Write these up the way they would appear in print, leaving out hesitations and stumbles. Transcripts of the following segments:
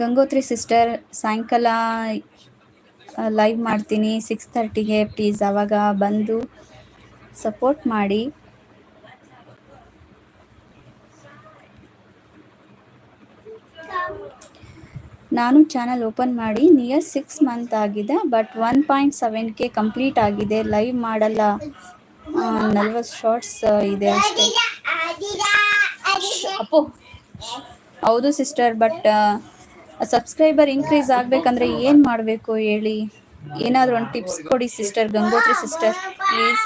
Gangotri sister, ಸಾಯಂಕಾಲ live ಮಾಡ್ತೀನಿ 6:30ಗೆ. Please ಆವಾಗ ಬಂದು ಸಪೋರ್ಟ್ ಮಾಡಿ. ನಾನು ಚಾನಲ್ ಓಪನ್ ಮಾಡಿ ನಿಯರ್ 6 ಮಂತ್ ಆಗಿದೆ, ಬಟ್ 1.7K ಕಂಪ್ಲೀಟ್ ಆಗಿದೆ. ಲೈವ್ ಮಾಡಲ್ಲ, 40 ಶಾರ್ಟ್ಸ್ ಇದೆ ಅಷ್ಟೇ. ಅಪ್ಪು ಹೌದು ಸಿಸ್ಟರ್, ಬಟ್ ಸಬ್ಸ್ಕ್ರೈಬರ್ ಇನ್ಕ್ರೀಸ್ ಆಗಬೇಕಂದ್ರೆ ಏನು ಮಾಡಬೇಕು ಹೇಳಿ? ಏನಾದರೂ ಒಂದು ಟಿಪ್ಸ್ ಕೊಡಿ sister, Gangotri sister please.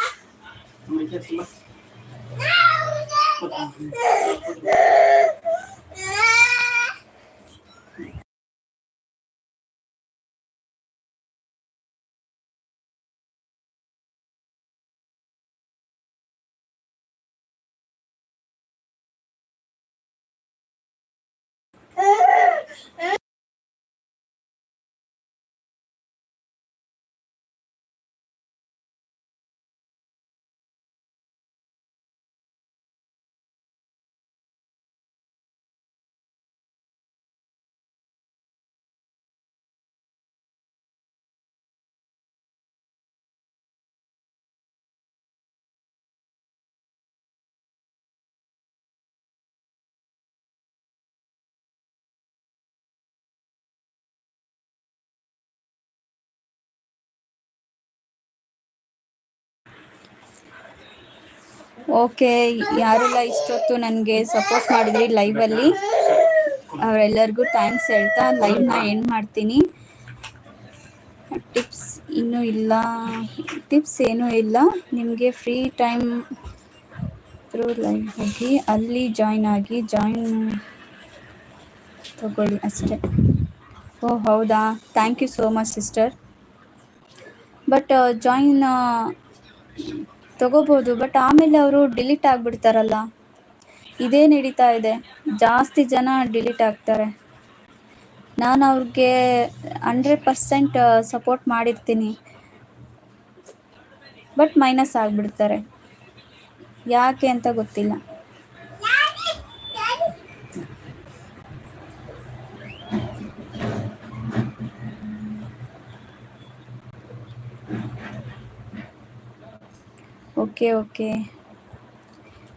Okay, ಯಾರೆಲ್ಲ ಇಷ್ಟೊತ್ತು ನನಗೆ ಸಪೋರ್ಟ್ ಮಾಡಿದ್ರಿ ಲೈವಲ್ಲಿ, ಅವರೆಲ್ಲರಿಗೂ ಥ್ಯಾಂಕ್ಸ್ ಹೇಳ್ತಾ ಲೈವ್ನ ಎಂಡ್ ಮಾಡ್ತೀನಿ. ಟಿಪ್ಸ್ ಇನ್ನೂ ಇಲ್ಲ, ಟಿಪ್ಸ್ ಏನೂ ಇಲ್ಲ. ನಿಮಗೆ ಫ್ರೀ ಟೈಮ್ ಥ್ರೂ ಲೈವ್ ಹೋಗಿ ಅಲ್ಲಿ ಜಾಯಿನ್ ತಗೊಳ್ಳಿ ಅಷ್ಟೇ. ಓ ಹೌದಾ, thank you so much sister. But join ತಗೋಬೋದು, ಬಟ್ ಆಮೇಲೆ ಅವರು ಡಿಲೀಟ್ ಆಗಿಬಿಡ್ತಾರಲ್ಲ. ಇದೇ ನಡೀತಾ ಇದೆ, ಜಾಸ್ತಿ ಜನ ಡಿಲೀಟ್ ಆಗ್ತಾರೆ. ನಾನು ಅವ್ರಿಗೆ 100% ಸಪೋರ್ಟ್ ಮಾಡಿರ್ತೀನಿ, ಬಟ್ ಮೈನಸ್ ಆಗಿಬಿಡ್ತಾರೆ, ಯಾಕೆ ಅಂತ ಗೊತ್ತಿಲ್ಲ.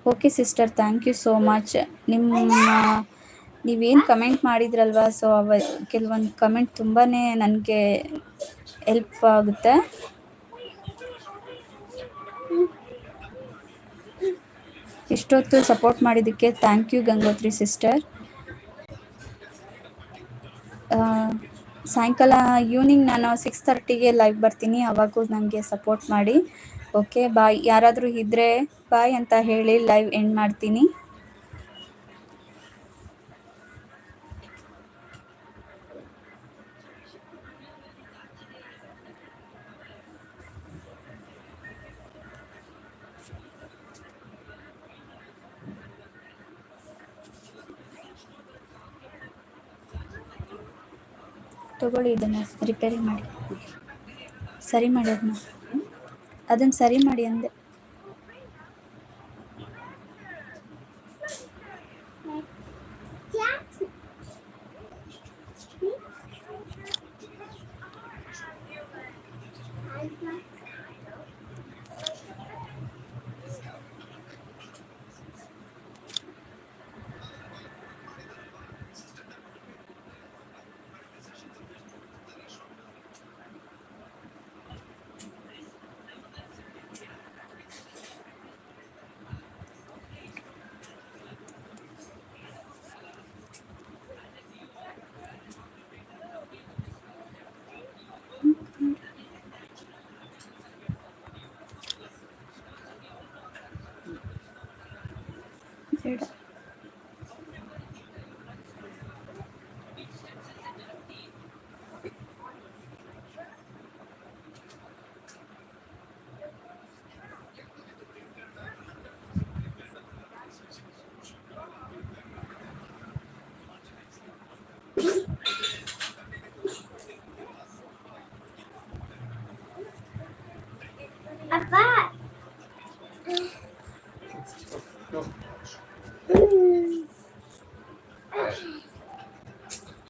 Okay sister, thank you so much. ನೀವೇನು ಕಮೆಂಟ್ ಮಾಡಿದ್ರಲ್ವ, ಸೊ ಕೆಲವೊಂದು ಕಮೆಂಟ್ ತುಂಬಾ ನನಗೆ ಹೆಲ್ಪ್ ಆಗುತ್ತೆ. ಇಷ್ಟೊತ್ತು ಸಪೋರ್ಟ್ ಮಾಡಿದ್ದಕ್ಕೆ ಥ್ಯಾಂಕ್ ಯು ಗಂಗೋತ್ರಿ ಸಿಸ್ಟರ್. ಸಾಯಂಕಾಲ ಈವ್ನಿಂಗ್ ನಾನು 6:30ಗೆ ಲೈವ್ ಬರ್ತೀನಿ, ಅವಾಗೂ ನನಗೆ ಸಪೋರ್ಟ್ ಮಾಡಿ. Okay bye. ಯಾರಾದರೂ ಇದ್ದರೆ ಬಾಯ್ ಅಂತ ಹೇಳಿ ಲೈವ್ ಎಂಡ್ ಮಾಡ್ತೀನಿ. ತಗೊಳ್ಳಿ, ಇದನ್ನು ರಿಪೇರಿ ಮಾಡಿ, ಸರಿ ಮಾಡಿ, ಅದನ್ನು ಸರಿ ಮಾಡಿ ಅಂದೆ.